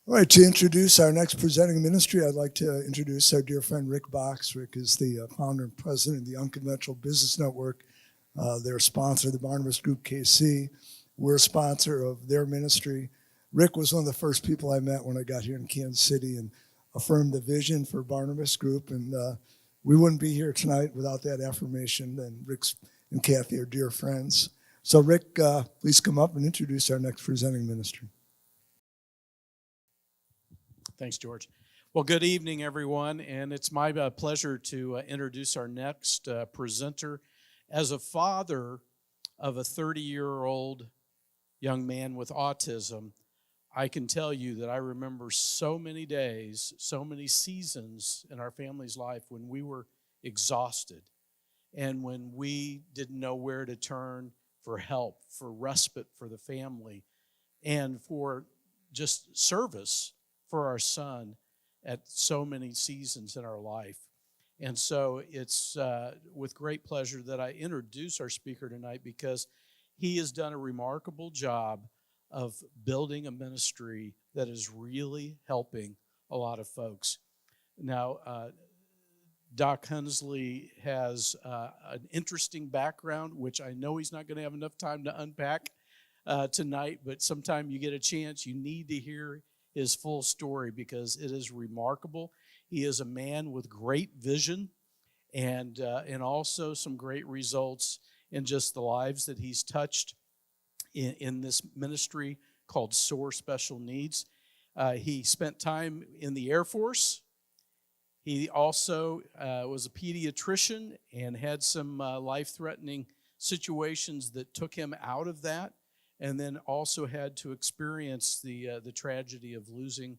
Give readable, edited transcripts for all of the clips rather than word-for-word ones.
All right, to introduce our next presenting ministry, I'd like to introduce our dear friend Rick Box. Rick is the founder and president of the Unconventional Business Network. They're a sponsor of the Barnabas Group KC. We're a sponsor of their ministry. Rick was one of the first people I met when I got here in Kansas City and affirmed the vision for Barnabas Group. And we wouldn't be here tonight without that affirmation. And Rick and Kathy are dear friends. So Rick, please come up and introduce our next presenting ministry. Thanks, George. Well, good evening, everyone, and it's my pleasure to introduce our next presenter. As a father of a 30-year-old young man with autism, I can tell you that I remember so many days, so many seasons in our family's life when we were exhausted and when we didn't know where to turn for help, for respite for the family, and for just service for our son at so many seasons in our life. And so it's with great pleasure that I introduce our speaker tonight because he has done a remarkable job of building a ministry that is really helping a lot of folks. Now, Doc Hunsley has an interesting background, which I know he's not going to have enough time to unpack tonight, but sometime you get a chance, you need to hear his full story because it is remarkable. He is a man with great vision and also some great results in just the lives that he's touched in this ministry called SOAR Special Needs. He spent time in the Air Force. He also was a pediatrician and had some life-threatening situations that took him out of that, and then also had to experience the tragedy of losing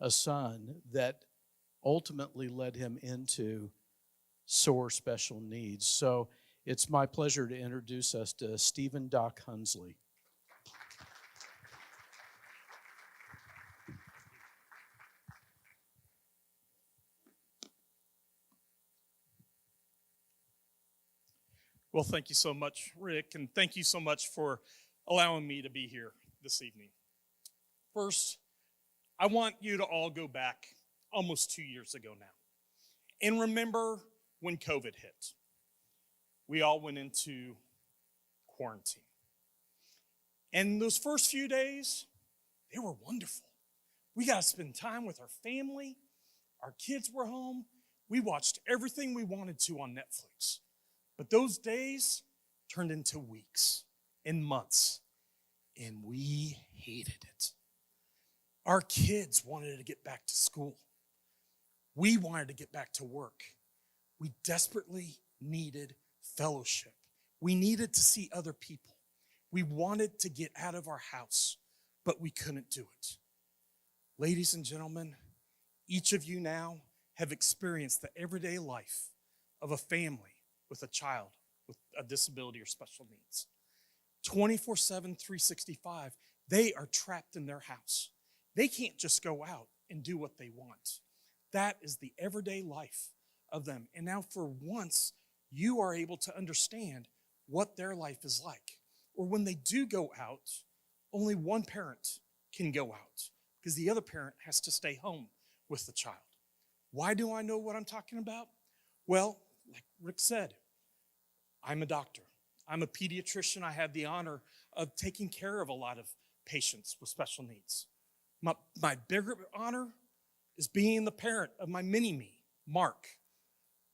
a son that ultimately led him into SOAR Special Needs. So it's my pleasure to introduce us to Stephen Doc Hunsley. Well, thank you so much, Rick, and thank you so much for allowing me to be here this evening. First, I want you to all go back almost 2 years ago now and remember when COVID hit. We all went into quarantine. And those first few days, they were wonderful. We got to spend time with our family. Our kids were home. We watched everything we wanted to on Netflix. But those days turned into weeks and months, and we hated it. Our kids wanted to get back to school. We wanted to get back to work. We desperately needed fellowship. We needed to see other people. We wanted to get out of our house, but we couldn't do it. Ladies and gentlemen, each of you now have experienced the everyday life of a family with a child with a disability or special needs. 24/7, 365, they are trapped in their house. They can't just go out and do what they want. That is the everyday life of them. And now for once, you are able to understand what their life is like. Or when they do go out, only one parent can go out because the other parent has to stay home with the child. Why do I know what I'm talking about? Well, like Rick said, I'm a doctor. I'm a pediatrician. I had the honor of taking care of a lot of patients with special needs. My bigger honor is being the parent of my mini-me, Mark.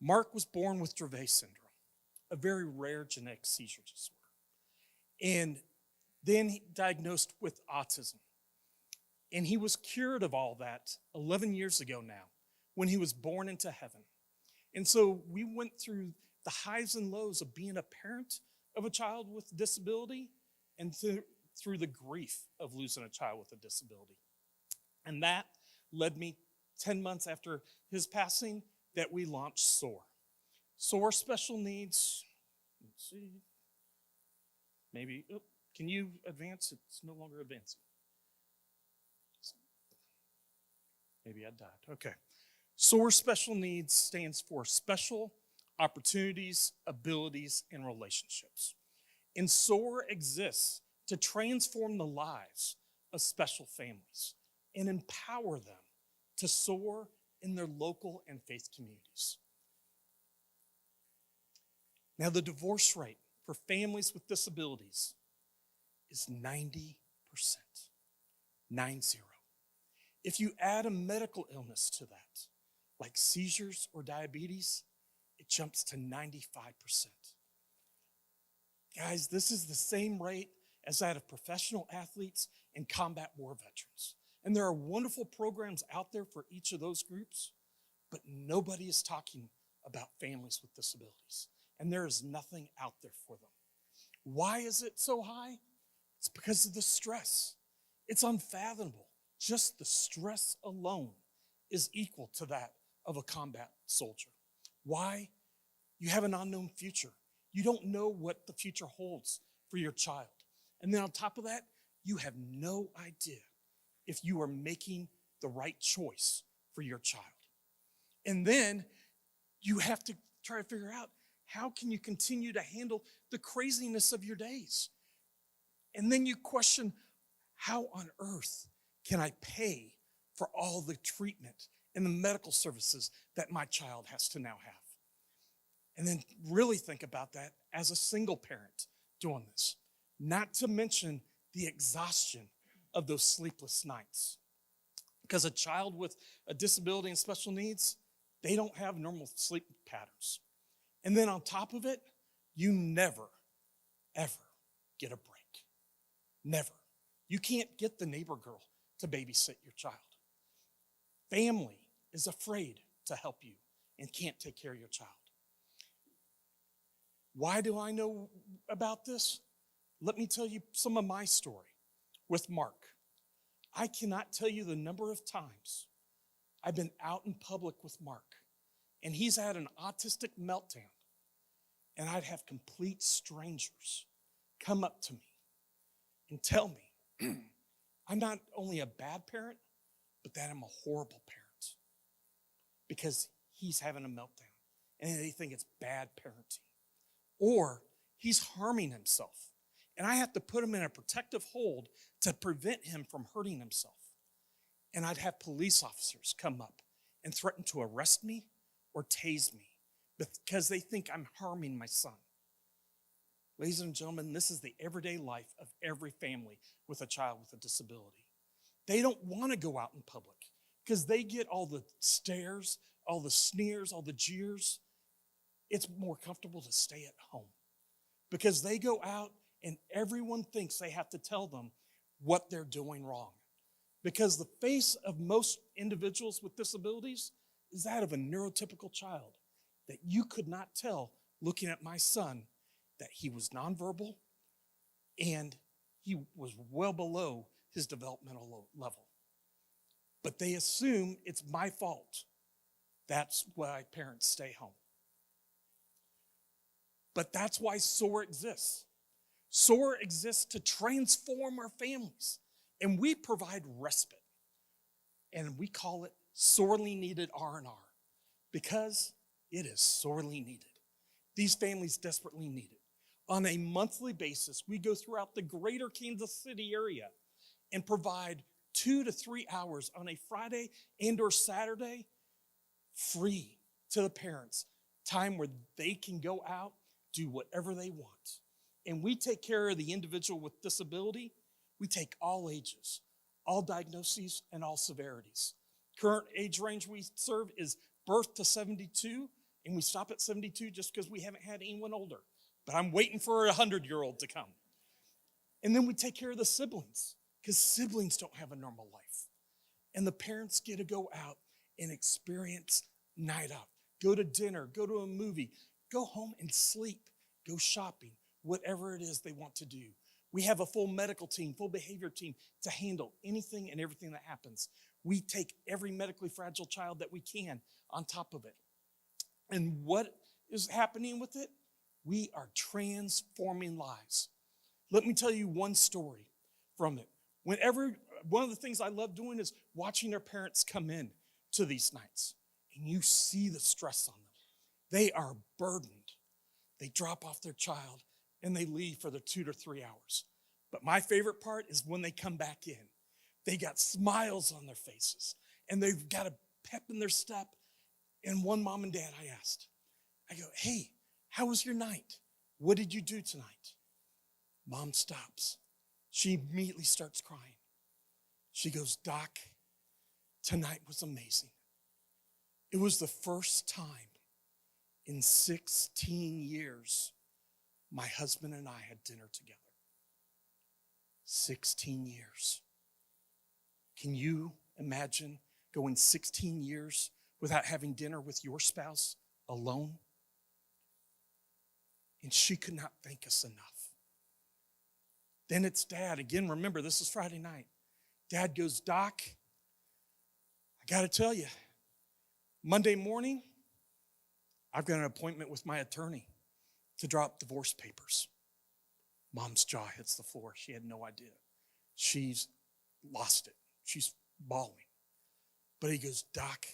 Mark was born with Dravet syndrome, a very rare genetic seizure disorder. And then he diagnosed with autism. And he was cured of all that 11 years ago now when he was born into heaven. And so we went through the highs and lows of being a parent of a child with a disability and through the grief of losing a child with a disability. And that led me 10 months after his passing that we launched SOAR. SOAR Special Needs, let's see, maybe, can you advance? It's no longer advancing. Maybe I died, okay. SOAR Special Needs stands for Special Opportunities, Abilities, and Relationships. And SOAR exists to transform the lives of special families. and empower them to soar in their local and faith communities. Now, the divorce rate for families with disabilities is 90%. 90. If you add a medical illness to that, like seizures or diabetes, it jumps to 95%. Guys, this is the same rate as that of professional athletes and combat war veterans. And there are wonderful programs out there for each of those groups, but nobody is talking about families with disabilities. And there is nothing out there for them. Why is it so high? It's because of the stress. It's unfathomable. Just the stress alone is equal to that of a combat soldier. Why? You have an unknown future. You don't know what the future holds for your child. And then on top of that, you have no idea if you are making the right choice for your child. And then you have to try to figure out, how can you continue to handle the craziness of your days? And then you question, how on earth can I pay for all the treatment and the medical services that my child has to now have? And then really think about that as a single parent doing this. Not to mention the exhaustion of those sleepless nights. Because a child with a disability and special needs, they don't have normal sleep patterns. And then on top of it, you never, ever get a break. Never. You can't get the neighbor girl to babysit your child. Family is afraid to help you and can't take care of your child. Why do I know about this? Let me tell you some of my story with Mark. I cannot tell you the number of times I've been out in public with Mark, and he's had an autistic meltdown, and I'd have complete strangers come up to me and tell me I'm not only a bad parent, but that I'm a horrible parent because he's having a meltdown, and they think it's bad parenting. Or he's harming himself, and I have to put him in a protective hold to prevent him from hurting himself. And I'd have police officers come up and threaten to arrest me or tase me because they think I'm harming my son. Ladies and gentlemen, this is the everyday life of every family with a child with a disability. They don't want to go out in public because they get all the stares, all the sneers, all the jeers. It's more comfortable to stay at home because they go out and everyone thinks they have to tell them what they're doing wrong. Because the face of most individuals with disabilities is that of a neurotypical child that you could not tell looking at my son that he was nonverbal and he was well below his developmental level. But they assume it's my fault. That's why parents stay home. But that's why SOAR exists. SOAR exists to transform our families. And we provide respite. And we call it sorely needed R&R because it is sorely needed. These families desperately need it. On a monthly basis, we go throughout the greater Kansas City area and provide 2 to 3 hours on a Friday and or Saturday free to the parents. Time where they can go out, do whatever they want. And we take care of the individual with disability. We take all ages, all diagnoses, and all severities. Current age range we serve is birth to 72, and we stop at 72 just because we haven't had anyone older. But I'm waiting for a 100-year-old to come. And then we take care of the siblings, because siblings don't have a normal life. And the parents get to go out and experience night out. Go to dinner, go to a movie, go home and sleep, go shopping, whatever it is they want to do. We have a full medical team, full behavior team to handle anything and everything that happens. We take every medically fragile child that we can on top of it. And what is happening with it? We are transforming lives. Let me tell you one story from it. One of the things I love doing is watching their parents come in to these nights, and you see the stress on them. They are burdened. They drop off their child, and they leave for the 2 to 3 hours. But my favorite part is when they come back in. They got smiles on their faces, and they've got a pep in their step. And one mom and dad I asked, I go, hey, how was your night? What did you do tonight? Mom stops. She immediately starts crying. She goes, Doc, tonight was amazing. It was the first time in 16 years my husband and I had dinner together. 16 years. Can you imagine going 16 years without having dinner with your spouse alone? And she could not thank us enough. Then it's Dad. Again, remember, this is Friday night. Dad goes, Doc, I got to tell you, Monday morning, I've got an appointment with my attorney to drop divorce papers. Mom's jaw hits the floor. She had no idea. She's lost it. She's bawling. But he goes, Doc,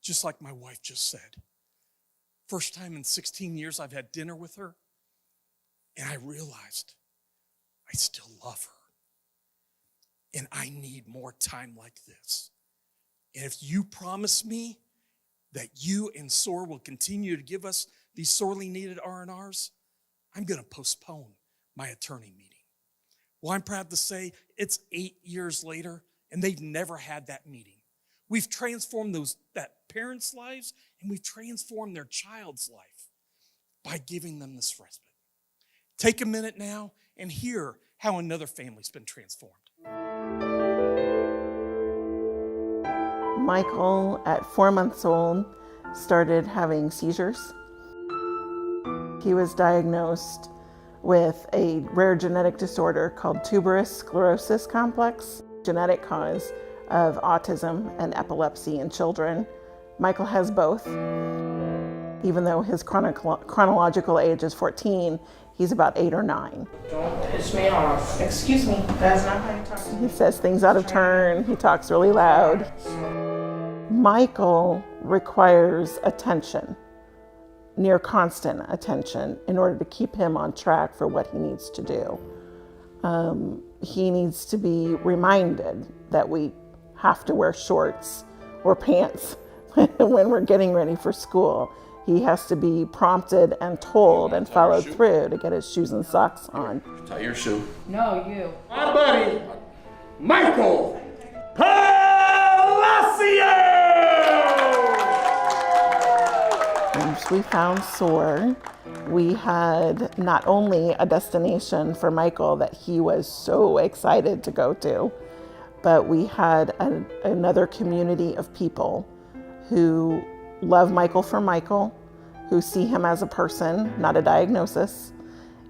just like my wife just said, first time in 16 years I've had dinner with her, and I realized I still love her. And I need more time like this. And if you promise me that you and SOAR will continue to give us these sorely needed R&Rs, I'm going to postpone my attorney meeting. Well, I'm proud to say it's 8 years later, and they've never had that meeting. We've transformed that parents' lives, and we've transformed their child's life by giving them this respite. Take a minute now and hear how another family's been transformed. Michael, at 4 months old, started having seizures. He was diagnosed with a rare genetic disorder called tuberous sclerosis complex, genetic cause of autism and epilepsy in children. Michael has both. Even though his chronological age is 14, he's about 8 or 9. Don't piss me off. Excuse me, that's not how you talk to me. He says things out of turn. He talks really loud. Michael requires attention, near constant attention, in order to keep him on track for what he needs to do. He needs to be reminded that we have to wear shorts or pants when we're getting ready for school. He has to be prompted and told and followed through to get his shoes and socks on. Tie your shoe. No, you. My buddy, Michael Palacio! Once we found SOAR, we had not only a destination for Michael that he was so excited to go to, but we had another community of people who love Michael for Michael, who see him as a person, not a diagnosis,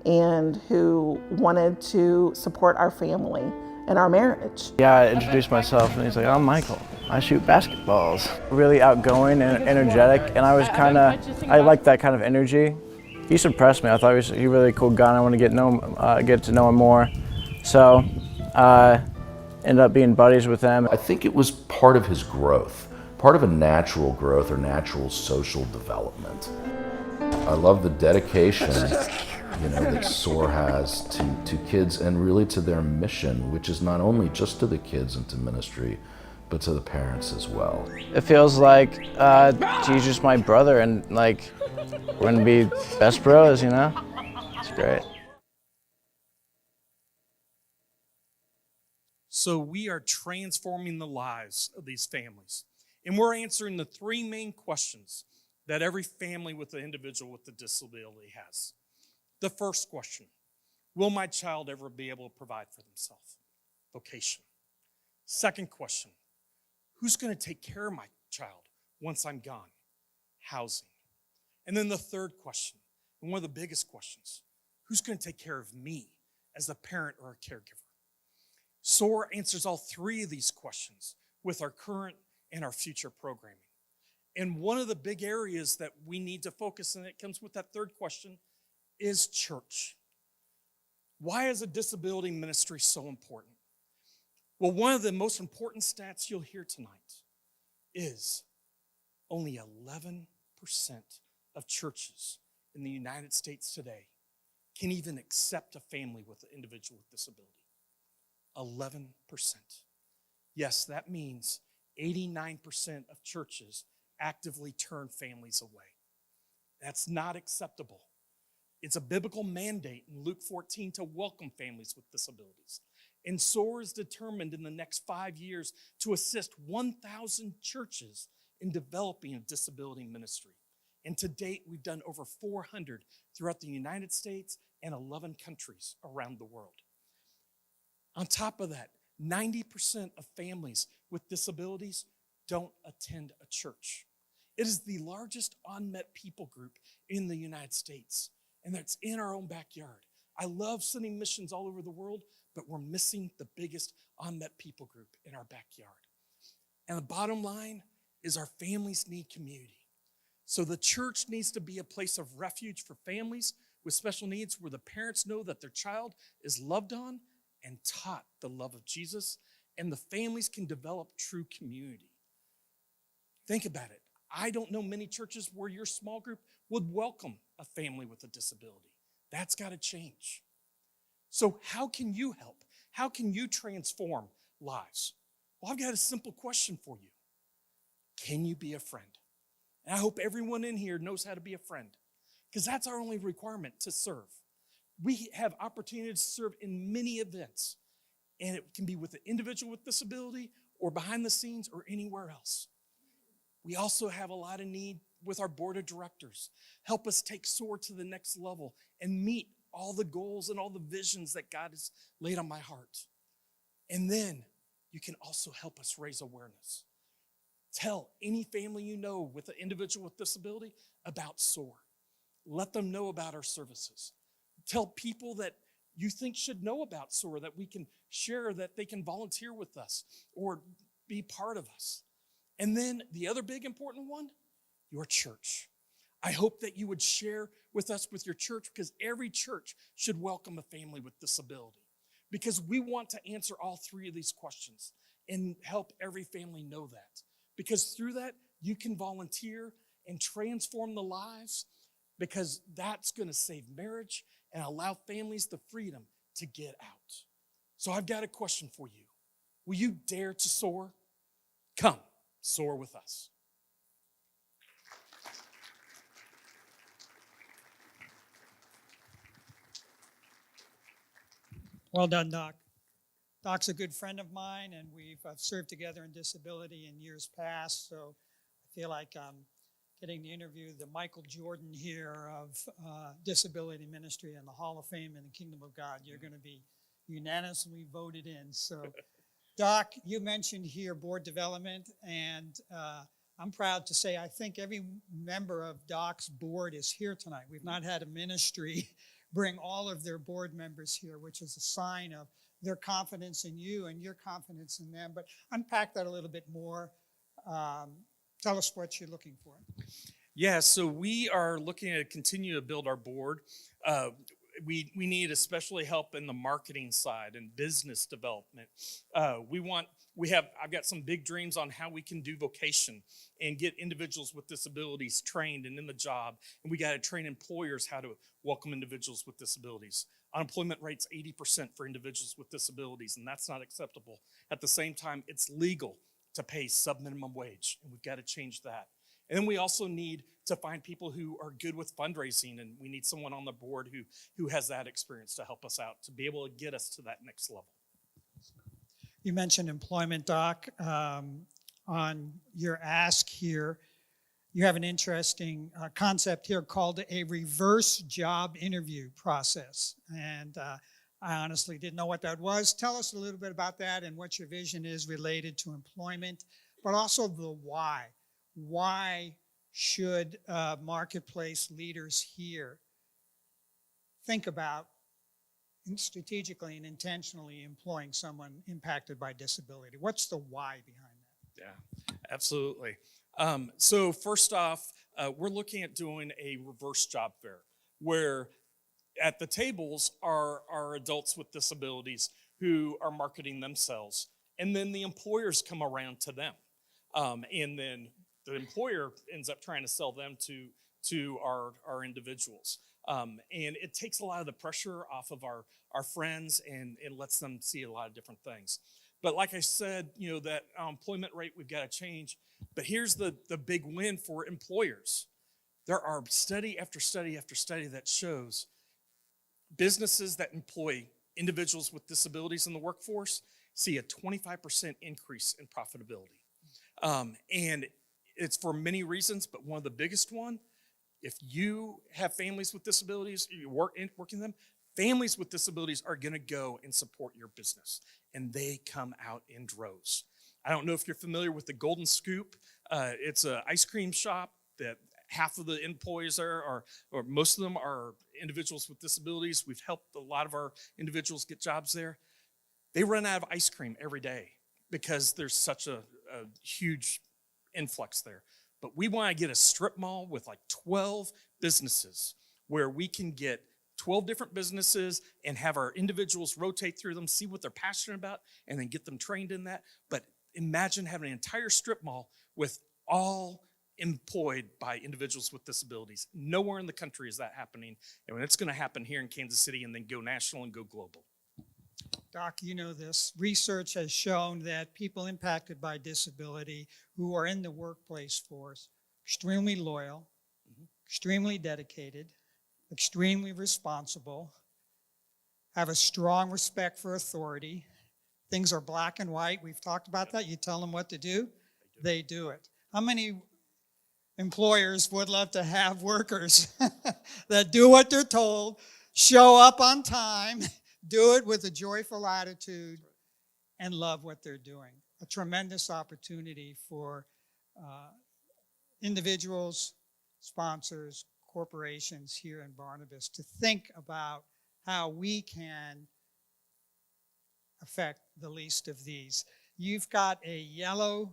and who wanted to support our family and our marriage. Yeah, I introduced myself and he's like, I'm Michael. I shoot basketballs. Really outgoing and energetic, and I liked that kind of energy. He used to impress me. I thought he was a really cool guy and I want to get to know him more. So, ended up being buddies with him. I think it was part of his growth, part of a natural growth or natural social development. I love the dedication that SOAR has to kids and really to their mission, which is not only just to the kids and to ministry, but to the parents as well. It feels like Jesus, my brother, and like we're gonna be best bros, It's great. So we are transforming the lives of these families. And we're answering the 3 main questions that every family with an individual with a disability has. The first question, will my child ever be able to provide for themselves? Vocation. Second question, who's going to take care of my child once I'm gone? Housing. And then the third question, and one of the biggest questions, who's going to take care of me as a parent or a caregiver? SOAR answers all 3 of these questions with our current and our future programming. And one of the big areas that we need to focus, and it comes with that third question, is church. Why is a disability ministry so important? Well, one of the most important stats you'll hear tonight is only 11% of churches in the United States today can even accept a family with an individual with disability. 11%. Yes, that means 89% of churches actively turn families away. That's not acceptable. It's a biblical mandate in Luke 14 to welcome families with disabilities. And SOAR is determined in the next 5 years to assist 1,000 churches in developing a disability ministry. And to date, we've done over 400 throughout the United States and 11 countries around the world. On top of that, 90% of families with disabilities don't attend a church. It is the largest unmet people group in the United States, and that's in our own backyard. I love sending missions all over the world, but we're missing the biggest unmet people group in our backyard. And the bottom line is our families need community. So the church needs to be a place of refuge for families with special needs where the parents know that their child is loved on and taught the love of Jesus, and the families can develop true community. Think about it. I don't know many churches where your small group would welcome a family with a disability. That's got to change. So how can you help? How can you transform lives? Well, I've got a simple question for you. Can you be a friend? And I hope everyone in here knows how to be a friend, because that's our only requirement to serve. We have opportunities to serve in many events, and it can be with an individual with disability or behind the scenes or anywhere else. We also have a lot of need with our board of directors. Help us take SOAR to the next level and meet all the goals and all the visions that God has laid on my heart. And then you can also help us raise awareness. Tell any family you know with an individual with disability about SOAR. Let them know about our services. Tell people that you think should know about SOAR, that we can share, that they can volunteer with us or be part of us. And then the other big important one, your church. I hope that you would share with us with your church, because every church should welcome a family with disability, because we want to answer all three of these questions and help every family know that. Because through that, you can volunteer and transform the lives, because that's going to save marriage and allow families the freedom to get out. So I've got a question for you. Will you dare to soar? Come, soar with us. Well done, Doc. Doc's a good friend of mine, and we've served together in disability in years past, so I feel like I'm getting to interview the Michael Jordan here of disability ministry in the Hall of Fame in the Kingdom of God. You're going to be unanimously voted in. So, Doc, you mentioned here board development, and I'm proud to say I think every member of Doc's board is here tonight. We've not had a ministry bring all of their board members here, which is a sign of their confidence in you and your confidence in them. But unpack that a little bit more. Tell us what you're looking for. Yeah, so we are looking to continue to build our board. We need especially help in the marketing side and business development. I've got some big dreams on how we can do vocation and get individuals with disabilities trained and in the job. And we got to train employers how to welcome individuals with disabilities. Unemployment rate's 80% for individuals with disabilities, and that's not acceptable. At the same time, it's legal to pay sub-minimum wage, and we've got to change that. And then we also need to find people who are good with fundraising, and we need someone on the board who has that experience to help us out, to be able to get us to that next level. You mentioned employment, Doc. On your ask here, you have an interesting concept here called a reverse job interview process. And I honestly didn't know what that was. Tell us a little bit about that and what your vision is related to employment, but also the why. Why should marketplace leaders here think about strategically and intentionally employing someone impacted by disability? What's the why behind that? Yeah, absolutely. So first off, we're looking at doing a reverse job fair where at the tables are adults with disabilities who are marketing themselves, and then the employers come around to them. And then the employer ends up trying to sell them to our individuals. And it takes a lot of the pressure off of our friends and lets them see a lot of different things. But like I said, that employment rate, we've got to change. But here's the big win for employers. There are study after study after study that shows businesses that employ individuals with disabilities in the workforce see a 25% increase in profitability. And it's for many reasons, but one of the biggest one, if you have families with disabilities, you working them, families with disabilities are going to go and support your business, and they come out in droves. I don't know if you're familiar with the Golden Scoop. It's an ice cream shop that half of the employees there or most of them are individuals with disabilities. We've helped a lot of our individuals get jobs there. They run out of ice cream every day because there's such a huge influx there. But we want to get a strip mall with like 12 businesses where we can get 12 different businesses and have our individuals rotate through them, see what they're passionate about, and then get them trained in that. But imagine having an entire strip mall with all employed by individuals with disabilities. Nowhere in the country is that happening. And it's going to happen here in Kansas City and then go national and go global. Doc, you know this. Research has shown that people impacted by disability who are in the workplace force, extremely loyal, extremely dedicated, extremely responsible, have a strong respect for authority. Things are black and white. We've talked about that. You tell them what to do, they do it. How many employers would love to have workers that do what they're told, show up on time, do it with a joyful attitude, and love what they're doing? A tremendous opportunity for individuals, sponsors, corporations here in Barnabas to think about how we can affect the least of these. You've got a yellow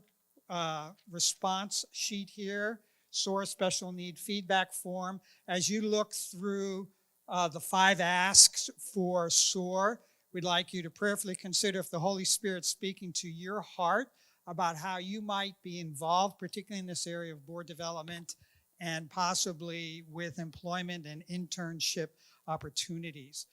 response sheet here, SOAR special need feedback form. As you look through the 5 asks for SOAR, we'd like you to prayerfully consider if the Holy Spirit's speaking to your heart about how you might be involved, particularly in this area of board development and possibly with employment and internship opportunities.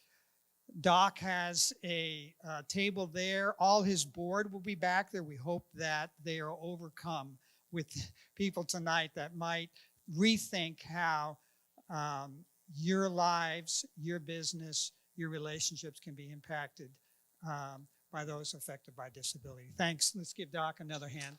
Doc has a table there. All his board will be back there. We hope that they are overcome with people tonight that might rethink how your lives, your business, your relationships can be impacted by those affected by disability. Thanks. Let's give Doc another hand.